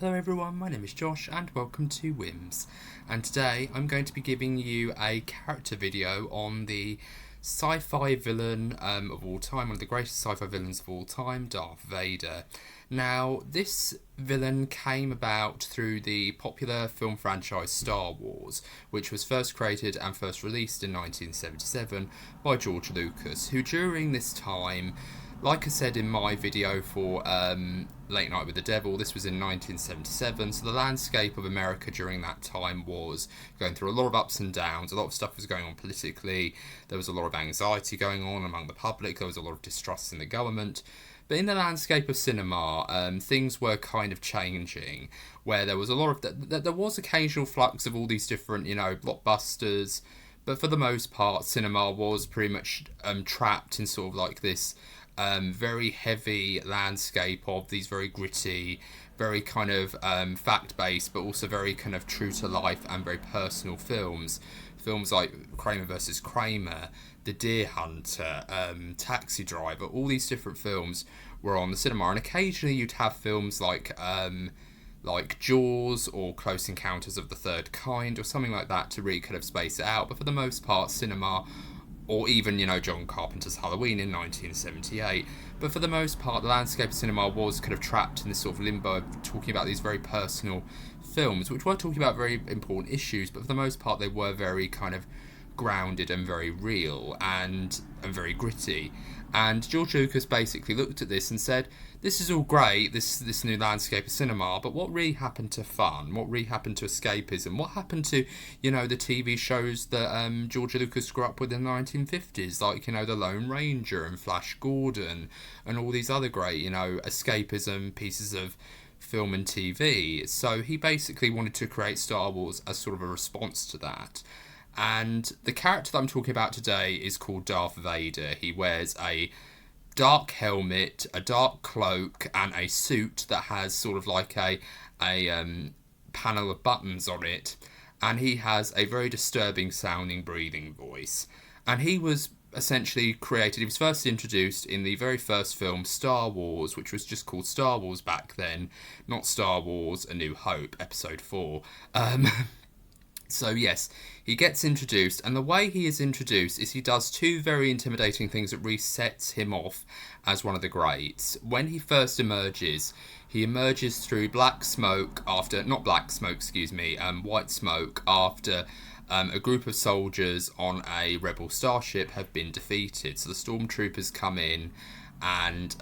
Hello everyone, my name is Josh and welcome to WHIMS, and today I'm going to be giving you a character video on the sci-fi villain of all time, one of the greatest sci-fi villains of all time, Darth Vader. Now, this villain came about through the popular film franchise Star Wars, which was first created and first released in 1977 by George Lucas, who during this time, like I said in my video for Late Night with the Devil, this was in 1977, so the landscape of America during that time was going through a lot of ups and downs. A lot of stuff was going on politically, there was a lot of anxiety going on among the public, there was a lot of distrust in the government. But in the landscape of cinema, things were kind of changing, where there was a lot of... There was occasional flux of all these different, blockbusters, but for the most part, cinema was pretty much trapped in sort of like this very heavy landscape of these very gritty, very kind of fact-based, but also very kind of true-to-life and very personal films. Films like Kramer versus Kramer, The Deer Hunter, Taxi Driver, all these different films were on the cinema. And occasionally you'd have films like Jaws or Close Encounters of the Third Kind or something like that to really kind of space it out. But for the most part, cinema, or even, John Carpenter's Halloween in 1978. But for the most part, the landscape of cinema was kind of trapped in this sort of limbo of talking about these very personal films, which were talking about very important issues, but for the most part, they were very kind of grounded and very real and very gritty. And George Lucas basically looked at this and said, this is all great, this new landscape of cinema, but what really happened to fun? What really happened to escapism? What happened to, the TV shows that George Lucas grew up with in the 1950s, like, The Lone Ranger and Flash Gordon and all these other great, escapism pieces of film and TV. So he basically wanted to create Star Wars as sort of a response to that. And the character that I'm talking about today is called Darth Vader. He wears a dark helmet, a dark cloak, and a suit that has sort of like a panel of buttons on it. And he has a very disturbing sounding breathing voice. And he was essentially created, he was first introduced in the very first film, Star Wars, which was just called Star Wars back then, not Star Wars A New Hope, Episode 4. So yes, he gets introduced, and the way he is introduced is he does two very intimidating things that really sets him off as one of the greats. When he first emerges, he emerges through white smoke after a group of soldiers on a rebel starship have been defeated. So the stormtroopers come in, and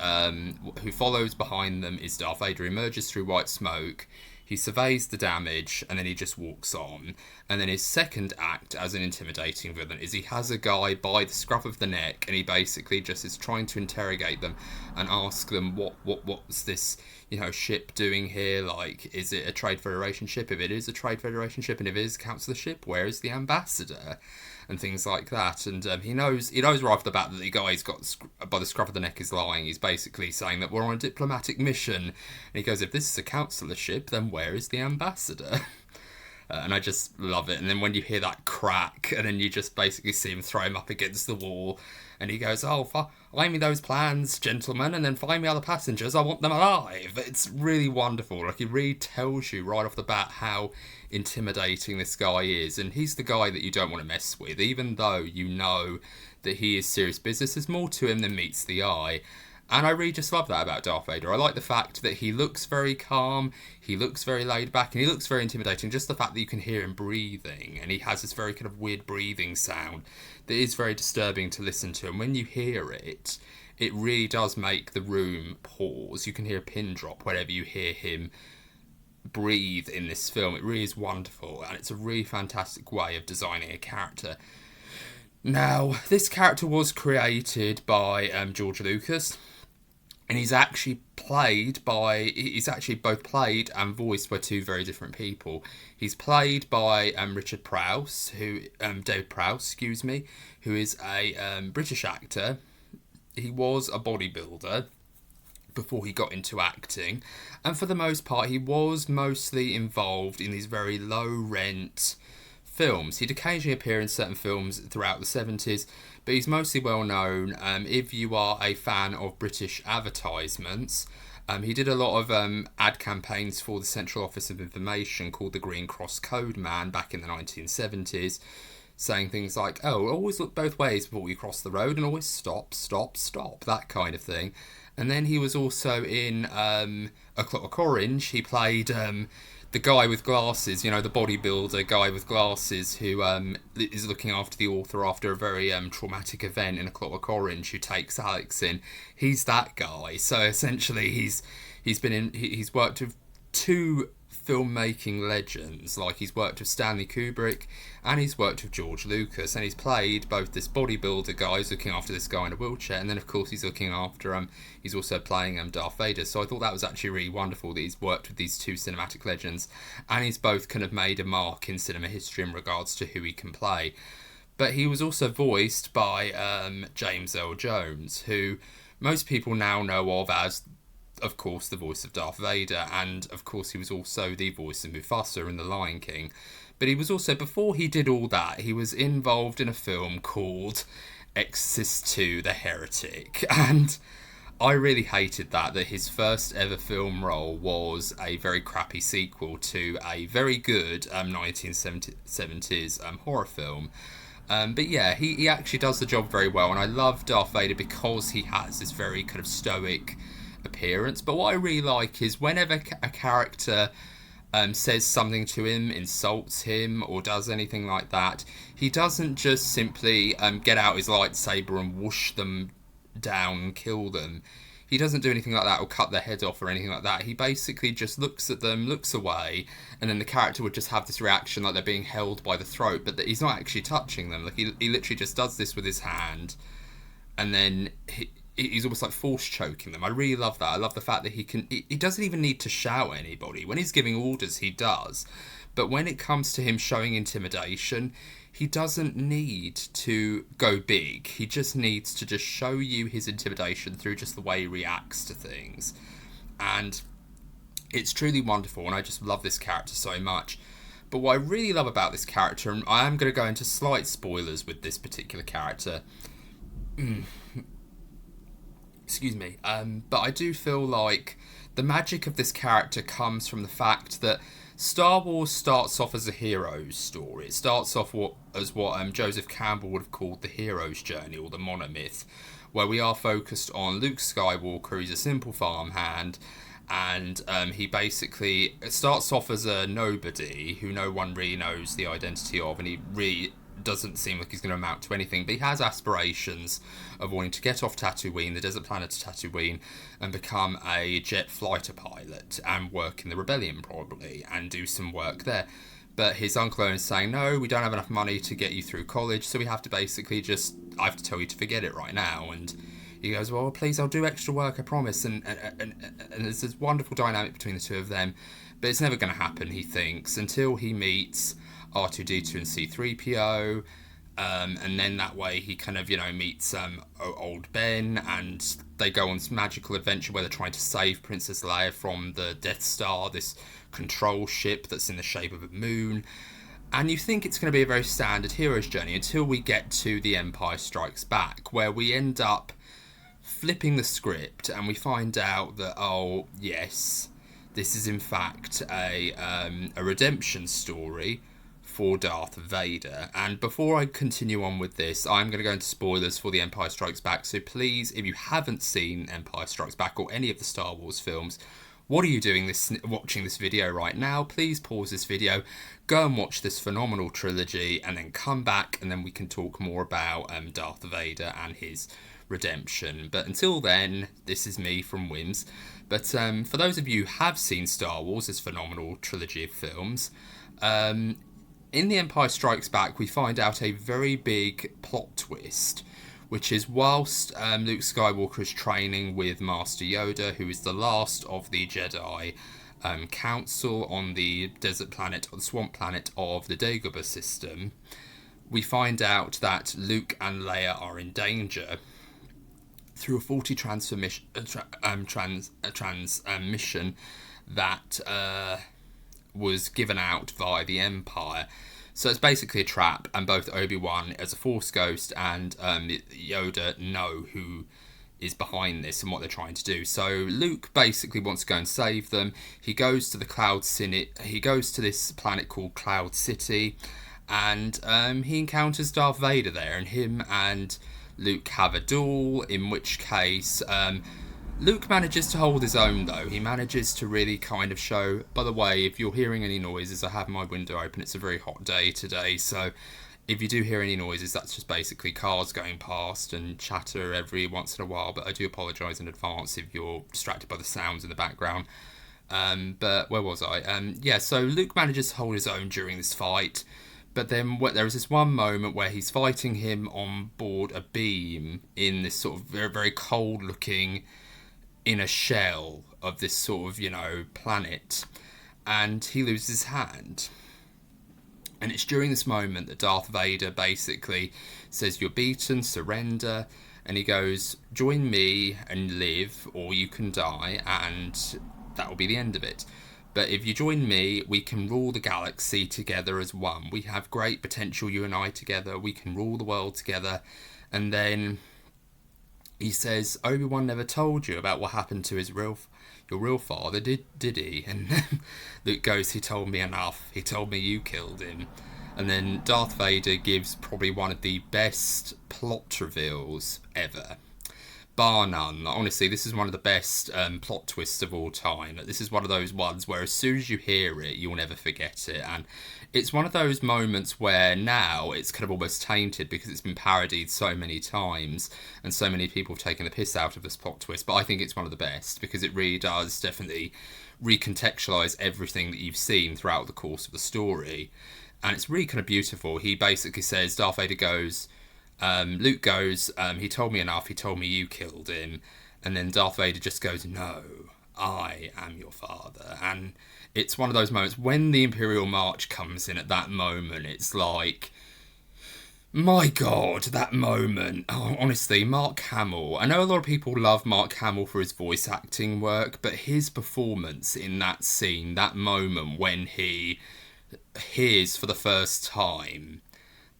who follows behind them is Darth Vader. He emerges through white smoke. He surveys the damage, and then he just walks on. And then his second act as an intimidating villain is he has a guy by the scruff of the neck, and he basically just is trying to interrogate them and ask them what's this, ship doing here? Like, is it a Trade Federation ship? If it is a Trade Federation ship, and if it is a Council ship, where is the ambassador? And things like that. And he knows right off the bat that the guy he's got by the scruff of the neck is lying. He's basically saying that we're on a diplomatic mission. And he goes, if this is a councillor ship, then where is the ambassador? And I just love it. And then when you hear that crack, and then you just basically see him throw him up against the wall, and he goes, find me those plans, gentlemen, and then find me other passengers, I want them alive. It's really wonderful. Like, he really tells you right off the bat how intimidating this guy is, and he's the guy that you don't want to mess with, even though you know that he is serious business. There's more to him than meets the eye. And I really just love that about Darth Vader. I like the fact that he looks very calm, he looks very laid back, and he looks very intimidating. Just the fact that you can hear him breathing, and he has this very kind of weird breathing sound that is very disturbing to listen to. And when you hear it, it really does make the room pause. You can hear a pin drop whenever you hear him breathe in this film. It really is wonderful, and it's a really fantastic way of designing a character. Now, this character was created by George Lucas. And he's actually both played and voiced by two very different people. He's played by David Prowse, who is a British actor. He was a bodybuilder before he got into acting. And for the most part, he was mostly involved in these very low-rent films. He'd occasionally appear in certain films throughout the 70s, but he's mostly well known if you are a fan of British advertisements. He did a lot of ad campaigns for the Central Office of Information called the Green Cross Code Man back in the 1970s, saying things like, oh, always look both ways before you cross the road and always stop, stop, stop, that kind of thing. And then he was also in A Clockwork Orange. He played the guy with glasses, the bodybuilder guy with glasses who is looking after the author after a very traumatic event in A Clockwork Orange, who takes Alex in. He's that guy. So essentially, he's worked with two filmmaking legends. Like, he's worked with Stanley Kubrick and he's worked with George Lucas, and he's played both this bodybuilder guy who's looking after this guy in a wheelchair, and then of course he's looking after he's also playing Darth Vader. So I thought that was actually really wonderful that he's worked with these two cinematic legends, and he's both kind of made a mark in cinema history in regards to who he can play. But he was also voiced by James Earl Jones, who most people now know of as, of course, the voice of Darth Vader, and of course he was also the voice of Mufasa in The Lion King. But he was also, before he did all that, he was involved in a film called Exorcist 2: The Heretic, and I really hated that his first ever film role was a very crappy sequel to a very good 1970s horror film. But yeah, he actually does the job very well, and I love Darth Vader because he has this very kind of stoic appearance. But what I really like is whenever a character says something to him, insults him, or does anything like that, he doesn't just simply get out his lightsaber and whoosh them down and kill them. He doesn't do anything like that or cut their head off or anything like that. He basically just looks at them, looks away, and then the character would just have this reaction like they're being held by the throat, but that he's not actually touching them. Like, he literally just does this with his hand, and then he's almost like force choking them. I really love that. I love the fact that he doesn't even need to shout at anybody. When he's giving orders, he does. But when it comes to him showing intimidation, he doesn't need to go big. He just needs to just show you his intimidation through just the way he reacts to things. And it's truly wonderful, and I just love this character so much. But what I really love about this character, and I am going to go into slight spoilers with this particular character, excuse me, but I do feel like the magic of this character comes from the fact that Star Wars starts off as a hero's story. It starts off as what Joseph Campbell would have called the hero's journey, or the monomyth, where we are focused on Luke Skywalker. He's a simple farmhand, and he basically starts off as a nobody who no one really knows the identity of, and he really doesn't seem like he's going to amount to anything, but he has aspirations of wanting to get off Tatooine, the desert planet of Tatooine, and become a jet fighter pilot and work in the rebellion probably and do some work there. But his uncle is saying, no, we don't have enough money to get you through college, so we have to basically I have to tell you to forget it right now. And he goes, well, please, I'll do extra work, I promise. And there's this wonderful dynamic between the two of them, but it's never going to happen, he thinks, until he meets R2-D2 and C-3PO, and then that way he kind of, meets old Ben, and they go on this magical adventure where they're trying to save Princess Leia from the Death Star, this control ship that's in the shape of a moon. And you think it's going to be a very standard hero's journey until we get to The Empire Strikes Back, where we end up flipping the script and we find out that, oh yes, this is in fact a redemption story for Darth Vader. And before I continue on with this, I'm going to go into spoilers for The Empire Strikes Back, so please, if you haven't seen Empire Strikes Back or any of the Star Wars films, what are you doing watching this video right now? Please pause this video, go and watch this phenomenal trilogy, and then come back, and then we can talk more about Darth Vader and his redemption. But until then, this is me from WHIMS. But for those of you who have seen Star Wars, this phenomenal trilogy of films, in The Empire Strikes Back, we find out a very big plot twist, which is whilst Luke Skywalker is training with Master Yoda, who is the last of the Jedi Council on the desert planet, or the swamp planet of the Dagobah system, we find out that Luke and Leia are in danger through a faulty transmission that was given out by the Empire. So it's basically a trap, and both Obi-Wan as a Force ghost and Yoda know who is behind this and what they're trying to do. So Luke basically wants to go and save them. He goes to the Cloud City. He goes to this planet called Cloud City, and he encounters Darth Vader there, and him and Luke have a duel, in which case Luke manages to hold his own, though. He manages to really kind of show... By the way, if you're hearing any noises, I have my window open. It's a very hot day today, so if you do hear any noises, that's just basically cars going past and chatter every once in a while, but I do apologise in advance if you're distracted by the sounds in the background. But where was I? So Luke manages to hold his own during this fight, but then there is this one moment where he's fighting him on board a beam in this sort of very, very cold-looking inner shell of this sort of, planet, and he loses his hand. And it's during this moment that Darth Vader basically says, "You're beaten, surrender." And he goes, "Join me and live, or you can die, and that will be the end of it. But if you join me, we can rule the galaxy together as one. We have great potential, you and I together. We can rule the world together." And then he says, "Obi-Wan never told you about what happened to your real father, did he?" And then Luke goes, "He told me enough. He told me you killed him." And then Darth Vader gives probably one of the best plot reveals ever. Bar none. Honestly, this is one of the best plot twists of all time. This is one of those ones where as soon as you hear it, you'll never forget it. And it's one of those moments where now it's kind of almost tainted because it's been parodied so many times and so many people have taken the piss out of this plot twist. But I think it's one of the best because it really does definitely recontextualise everything that you've seen throughout the course of the story. And it's really kind of beautiful. He basically says, Darth Vader goes... Luke goes, "He told me enough, he told me you killed him." And then Darth Vader just goes, "No, I am your father." And it's one of those moments when the Imperial March comes in at that moment, it's like, my God, that moment. Oh, honestly, Mark Hamill. I know a lot of people love Mark Hamill for his voice acting work, but his performance in that scene, that moment when he hears for the first time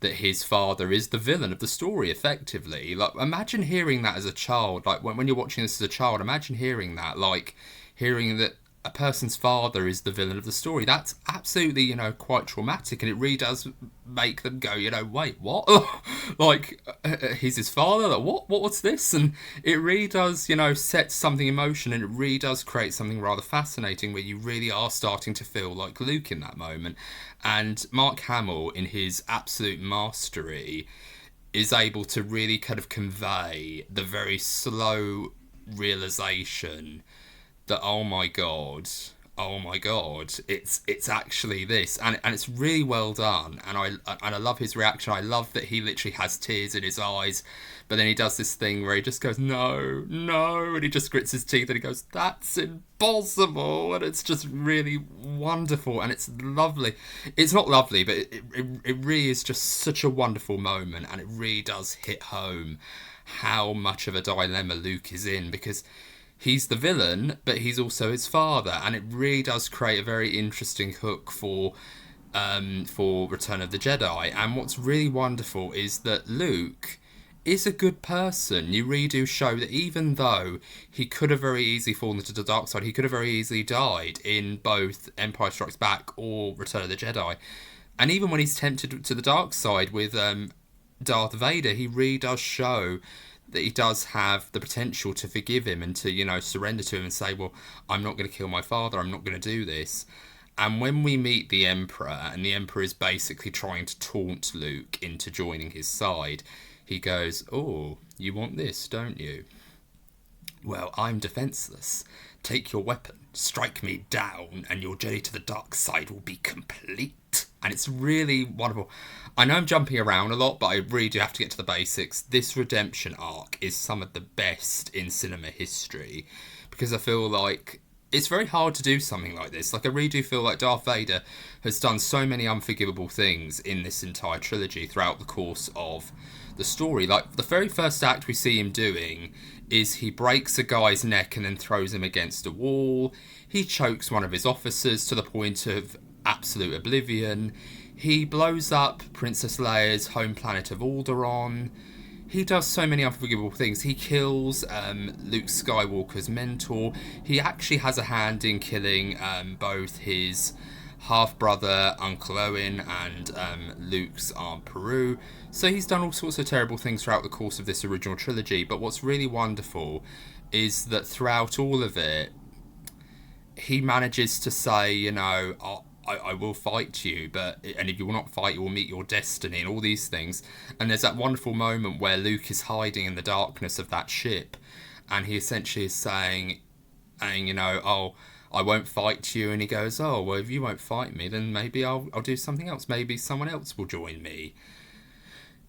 that his father is the villain of the story, effectively. Like, imagine hearing that as a child. Like, when you're watching this as a child, imagine hearing that. Like, hearing that a person's father is the villain of the story. That's absolutely, quite traumatic. And it really does make them go, wait, what? Like, he's his father? Like, what's this? And it really does, set something in motion. And it really does create something rather fascinating where you really are starting to feel like Luke in that moment. And Mark Hamill, in his absolute mastery, is able to really kind of convey the very slow realization that oh my god, it's actually this, and it's really well done, and I love his reaction. I love that he literally has tears in his eyes, but then he does this thing where he just goes, no, and he just grits his teeth and he goes, "That's impossible," and it's just really wonderful, and it's lovely. It's not lovely, but it really is just such a wonderful moment, and it really does hit home how much of a dilemma Luke is in, because he's the villain, but he's also his father, and it really does create a very interesting hook for Return of the Jedi. And what's really wonderful is that Luke is a good person. You really do show that even though he could have very easily fallen into the dark side, he could have very easily died in both Empire Strikes Back or Return of the Jedi. And even when he's tempted to the dark side with Darth Vader, he really does show that he does have the potential to forgive him and to, surrender to him and say, well, I'm not going to kill my father, I'm not going to do this. And when we meet the Emperor, and the Emperor is basically trying to taunt Luke into joining his side, he goes, "Oh, you want this, don't you? Well, I'm defenceless. Take your weapon, strike me down, and your journey to the dark side will be complete." And it's really wonderful. I know I'm jumping around a lot, but I really do have to get to the basics. This redemption arc is some of the best in cinema history, because I feel like it's very hard to do something like this. Like, I really do feel like Darth Vader has done so many unforgivable things in this entire trilogy throughout the course of the story. Like, the very first act we see him doing is he breaks a guy's neck and then throws him against a wall. He chokes one of his officers to the point of absolute oblivion. He blows up Princess Leia's home planet of Alderaan. He does so many unforgivable things. He kills Luke Skywalker's mentor. He actually has a hand in killing both his half-brother, Uncle Owen, and Luke's Aunt Peru. So he's done all sorts of terrible things throughout the course of this original trilogy. But what's really wonderful is that throughout all of it, he manages to say, you know, I will fight you, and if you will not fight, you will meet your destiny, and all these things. And there's that wonderful moment where Luke is hiding in the darkness of that ship, and he essentially is saying, you know, oh, I won't fight you, and he goes, oh, well, if you won't fight me, then maybe I'll do something else. Maybe someone else will join me.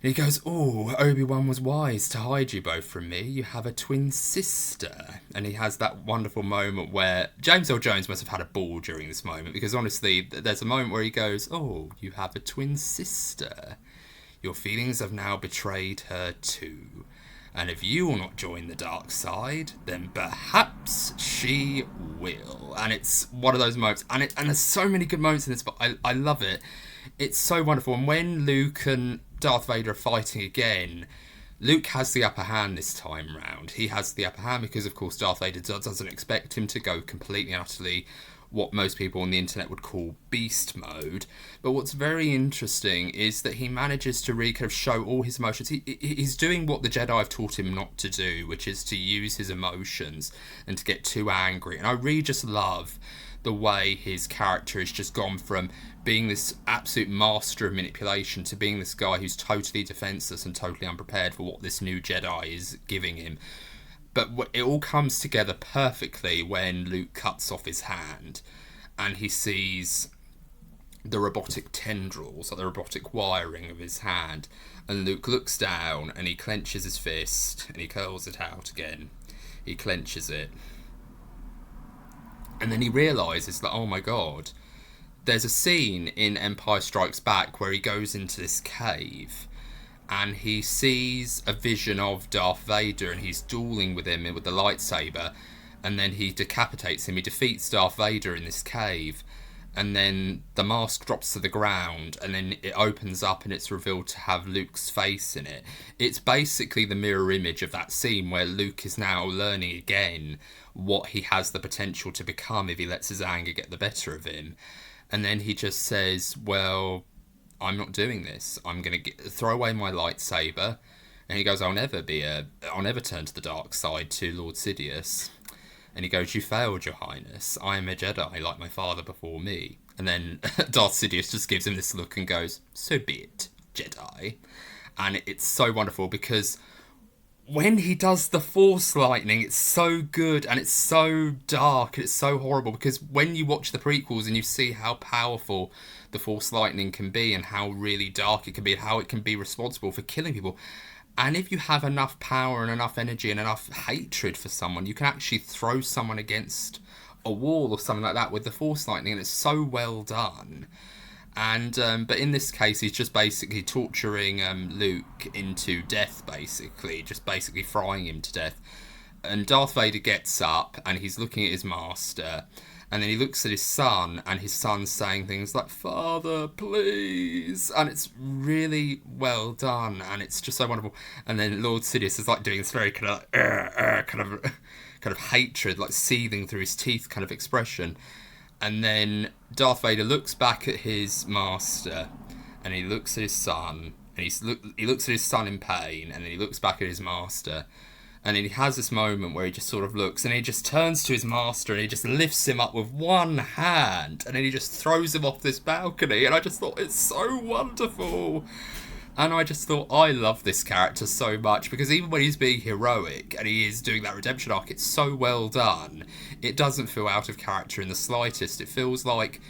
And he goes, oh, Obi-Wan was wise to hide you both from me. You have a twin sister. And he has that wonderful moment where James Earl Jones must have had a ball during this moment, because honestly, there's a moment where he goes, oh, you have a twin sister. Your feelings have now betrayed her too. And if you will not join the dark side, then perhaps she will. And it's one of those moments. And there's so many good moments in this, but I love it. It's so wonderful. And when Luke and Darth Vader are fighting again, Luke has the upper hand this time round. He has the upper hand because, of course, Darth Vader doesn't expect him to go completely and utterly what most people on the internet would call beast mode. But what's very interesting is that he manages to really kind of show all his emotions. He's doing what the Jedi have taught him not to do, which is to use his emotions and to get too angry. And I really just love the way his character has just gone from being this absolute master of manipulation to being this guy who's totally defenseless and totally unprepared for what this new Jedi is giving him. But it all comes together perfectly when Luke cuts off his hand and he sees the robotic tendrils, like the robotic wiring of his hand, and Luke looks down and he clenches his fist and he curls it out again. He clenches it. And then he realises that, oh my god, there's a scene in Empire Strikes Back where he goes into this cave and he sees a vision of Darth Vader and he's dueling with him with the lightsaber, and then he decapitates him. He defeats Darth Vader in this cave, and then the mask drops to the ground and then it opens up and it's revealed to have Luke's face in it. It's basically the mirror image of that scene where Luke is now learning again what he has the potential to become if he lets his anger get the better of him. And then he just says, well, I'm not doing this. I'm going to throw away my lightsaber. And he goes, I'll never turn to the dark side to Lord Sidious. And he goes, you failed, Your Highness. I am a Jedi, like my father before me. And then Darth Sidious just gives him this look and goes, so be it, Jedi. And it's so wonderful because when he does the Force lightning, it's so good and it's so dark and it's so horrible, because when you watch the prequels and you see how powerful the Force lightning can be and how really dark it can be and how it can be responsible for killing people, and if you have enough power and enough energy and enough hatred for someone, you can actually throw someone against a wall or something like that with the Force lightning, and it's so well done. And but in this case, he's just basically torturing Luke into death, just basically frying him to death. And Darth Vader gets up and he's looking at his master, and then he looks at his son, and his son's saying things like, Father, please. And it's really well done, and it's just so wonderful. And then Lord Sidious is like doing this very kind of hatred, like seething through his teeth kind of expression. And then Darth Vader looks back at his master, and he looks at his son, and he looks at his son in pain, and then he looks back at his master, and then he has this moment where he just sort of looks, and he just turns to his master, and he just lifts him up with one hand, and then he just throws him off this balcony, and I just thought, it's so wonderful. And I just thought, I love this character so much, because even when he's being heroic and he is doing that redemption arc, it's so well done. It doesn't feel out of character in the slightest. It feels like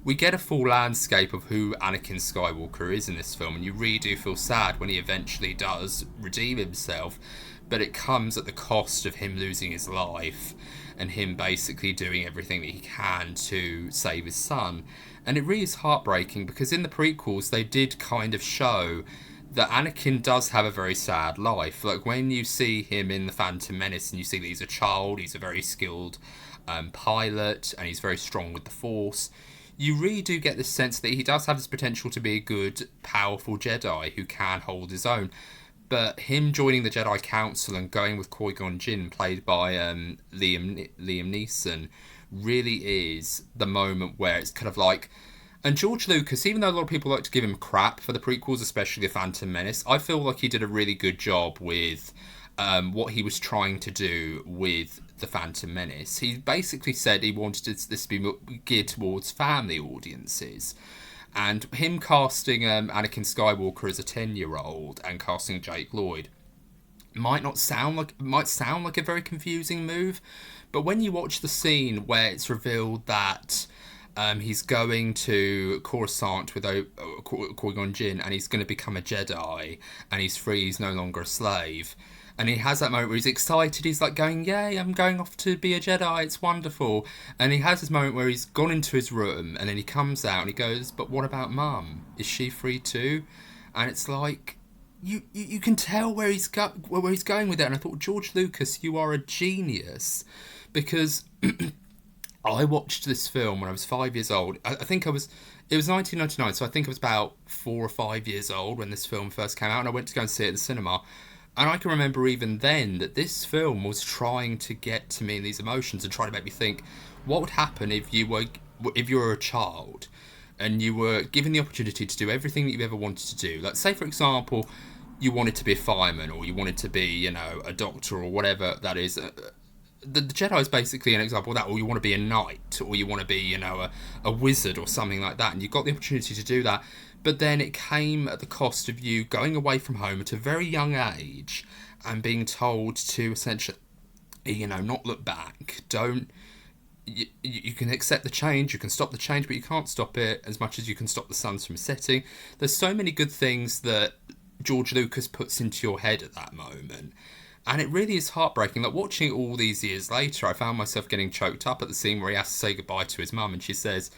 we get a full landscape of who Anakin Skywalker is in this film, and you really do feel sad when he eventually does redeem himself, but it comes at the cost of him losing his life and him basically doing everything that he can to save his son. And it really is heartbreaking, because in the prequels they did kind of show that Anakin does have a very sad life. Like when you see him in The Phantom Menace and you see that he's a child, he's a very skilled pilot, and he's very strong with the Force, you really do get this sense that he does have this potential to be a good, powerful Jedi who can hold his own. But him joining the Jedi Council and going with Qui-Gon Jinn, played by Liam Neeson, really is the moment where it's kind of like... And George Lucas, even though a lot of people like to give him crap for the prequels, especially The Phantom Menace, I feel like he did a really good job with what he was trying to do with The Phantom Menace. He basically said he wanted this to be geared towards family audiences. And him casting Anakin Skywalker as a 10-year-old and casting Jake Lloyd might sound like a very confusing move, but when you watch the scene where it's revealed that he's going to Coruscant with Qui-Gon Jinn and he's going to become a Jedi and he's free, he's no longer a slave, and he has that moment where he's excited, he's like going, yay, I'm going off to be a Jedi, it's wonderful. And he has this moment where he's gone into his room and then he comes out and he goes, but what about Mum? Is she free too? And it's like, you can tell where he's going with it. And I thought, George Lucas, you are a genius. Because I watched this film when I was 5 years old. It was 1999, so I think I was about 4 or 5 years old when this film first came out, and I went to go and see it at the cinema. And I can remember even then that this film was trying to get to me in these emotions and trying to make me think, what would happen if you were a child and you were given the opportunity to do everything that you ever wanted to do? Like, say, for example, you wanted to be a fireman, or you wanted to be, a doctor, or whatever that is. The Jedi is basically an example of that, or you want to be a knight, or you want to be, a wizard or something like that, and you got the opportunity to do that. But then it came at the cost of you going away from home at a very young age and being told to essentially, not look back. You can accept the change, you can stop the change, but you can't stop it as much as you can stop the suns from setting. There's so many good things that George Lucas puts into your head at that moment. And it really is heartbreaking. Like, watching it all these years later, I found myself getting choked up at the scene where he has to say goodbye to his mum, and she says,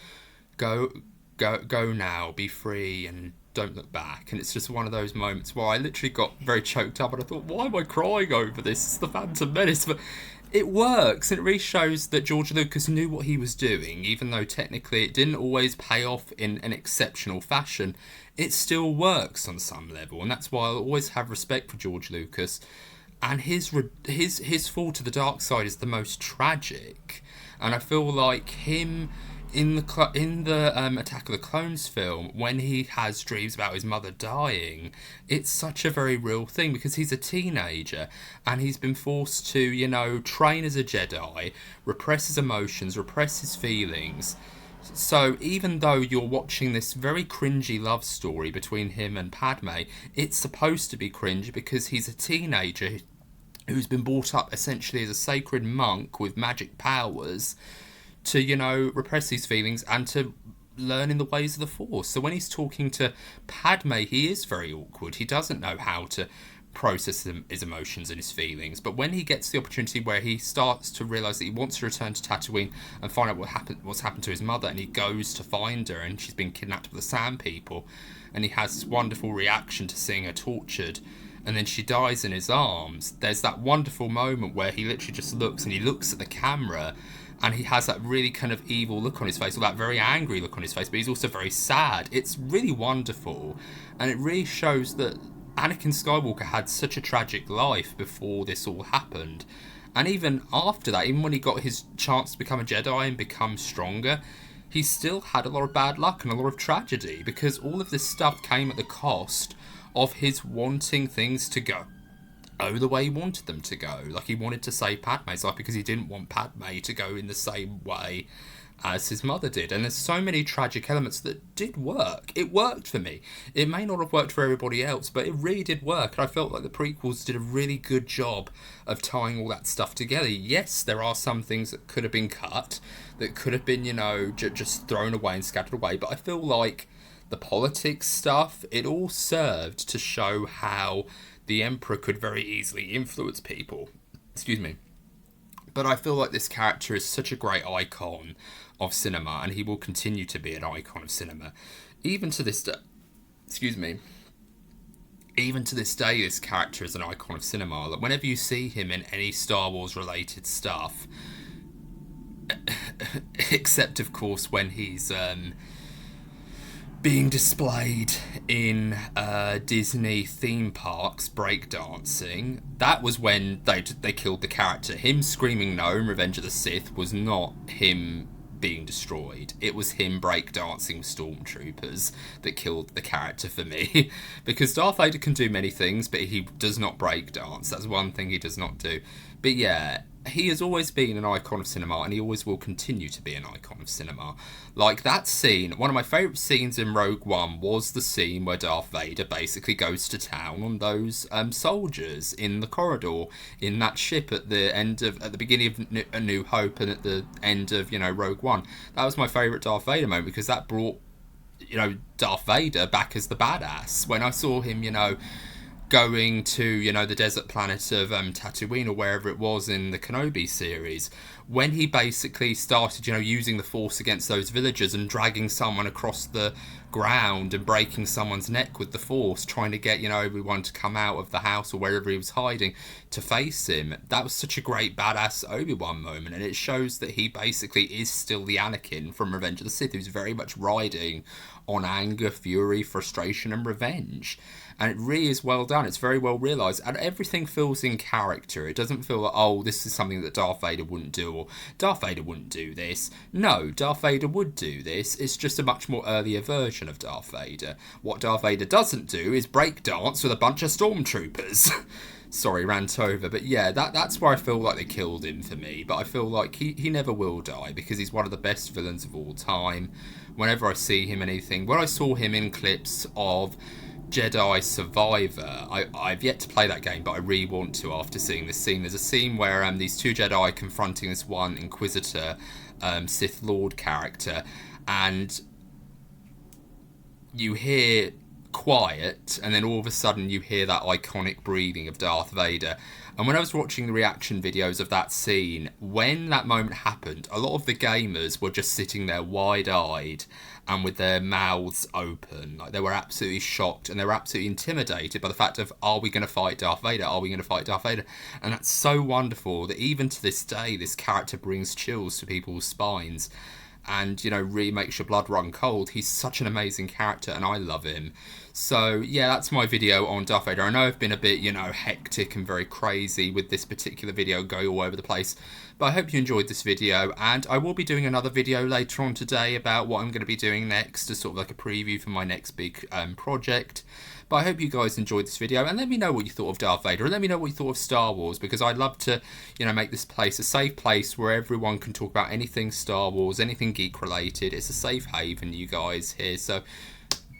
go now, be free, and don't look back. And it's just one of those moments where I literally got very choked up, and I thought, why am I crying over this? It's The Phantom Menace. But it works, and it really shows that George Lucas knew what he was doing, even though technically it didn't always pay off in an exceptional fashion. It still works on some level, and that's why I'll always have respect for George Lucas. And his fall to the dark side is the most tragic, and I feel like him in the Attack of the Clones film, when he has dreams about his mother dying, it's such a very real thing, because he's a teenager and he's been forced to train as a Jedi, repress his emotions, repress his feelings. So even though you're watching this very cringy love story between him and Padme, it's supposed to be cringy because he's a teenager who's been brought up essentially as a sacred monk with magic powers to, repress these feelings and to learn in the ways of the Force. So when he's talking to Padme, he is very awkward. He doesn't know how to process his emotions and his feelings. But when he gets the opportunity where he starts to realise that he wants to return to Tatooine and find out what's happened to his mother, and he goes to find her, and she's been kidnapped by the Sand People, and he has this wonderful reaction to seeing her tortured, and then she dies in his arms. There's that wonderful moment where he literally just looks, and he looks at the camera, and he has that really kind of evil look on his face, or that very angry look on his face, but he's also very sad. It's really wonderful, and it really shows that Anakin Skywalker had such a tragic life before this all happened. And even after that, even when he got his chance to become a Jedi and become stronger, he still had a lot of bad luck and a lot of tragedy, because all of this stuff came at the cost of his wanting things to go the way he wanted them to go. Like, he wanted to save Padme's life because he didn't want Padme to go in the same way as his mother did. And there's so many tragic elements that did work. It worked for me. It may not have worked for everybody else, but it really did work. And I felt like the prequels did a really good job of tying all that stuff together. Yes, there are some things that could have been cut, that could have been, just thrown away and scattered away. But I feel like the politics stuff, it all served to show how the Emperor could very easily influence people. Excuse me. But I feel like this character is such a great icon of cinema, and he will continue to be an icon of cinema. Even to this day, this character is an icon of cinema. Like, whenever you see him in any Star Wars related stuff, except of course when he's being displayed in Disney theme parks breakdancing. That was when they killed the character. Him screaming no in Revenge of the Sith was not him being destroyed. It was him breakdancing with stormtroopers that killed the character for me. Because Darth Vader can do many things, but he does not breakdance. That's one thing he does not do. But yeah, he has always been an icon of cinema, and he always will continue to be an icon of cinema. Like that scene, one of my favourite scenes in Rogue One was the scene where Darth Vader basically goes to town on those soldiers in the corridor in that ship at the beginning of A New Hope and at the end of Rogue One. That was my favourite Darth Vader moment because that brought Darth Vader back as the badass. When I saw him going to the desert planet of Tatooine or wherever it was in the Kenobi series, when he basically started using the Force against those villagers and dragging someone across the ground and breaking someone's neck with the Force, trying to get Obi-Wan to come out of the house or wherever he was hiding to face him. That was such a great badass Obi-Wan moment, and it shows that he basically is still the Anakin from Revenge of the Sith, who's very much riding on anger, fury, frustration and revenge. And it really is well done. It's very well realised. And everything feels in character. It doesn't feel like, oh, this is something that Darth Vader wouldn't do, or Darth Vader wouldn't do this. No, Darth Vader would do this. It's just a much more earlier version of Darth Vader. What Darth Vader doesn't do is break dance with a bunch of stormtroopers. Sorry, rant over. But yeah, that's where I feel like they killed him for me. But I feel like he never will die because he's one of the best villains of all time. Whenever I see him in anything, when I saw him in clips of Jedi Survivor, I've yet to play that game, but I really want to after seeing this scene. There's a scene where these two Jedi confronting this one Inquisitor Sith Lord character, and you hear quiet, and then all of a sudden you hear that iconic breathing of Darth Vader. And when I was watching the reaction videos of that scene, when that moment happened, a lot of the gamers were just sitting there wide-eyed and with their mouths open. Like, they were absolutely shocked and they were absolutely intimidated by the fact of, are we going to fight Darth Vader? Are we going to fight Darth Vader? And that's so wonderful that even to this day, this character brings chills to people's spines and, really makes your blood run cold. He's such an amazing character and I love him. So, yeah, that's my video on Darth Vader. I know I've been a bit, hectic and very crazy with this particular video going all over the place. But I hope you enjoyed this video, and I will be doing another video later on today about what I'm going to be doing next, as sort of like a preview for my next big project. But I hope you guys enjoyed this video, and let me know what you thought of Darth Vader, and let me know what you thought of Star Wars, because I'd love to, make this place a safe place where everyone can talk about anything Star Wars, anything geek related. It's a safe haven, you guys here. So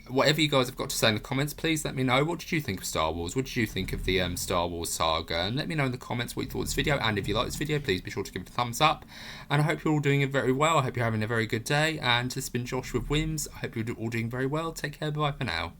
whatever you guys have got to say in the comments, please let me know. What did you think of Star Wars? What did you think of the Star Wars saga? And let me know in the comments what you thought of this video. And if you like this video, please be sure to give it a thumbs up. And I hope you're all doing it very well. I hope you're having a very good day. And this has been Josh with WHIMS. I hope you're all doing very well. Take care. Bye for now.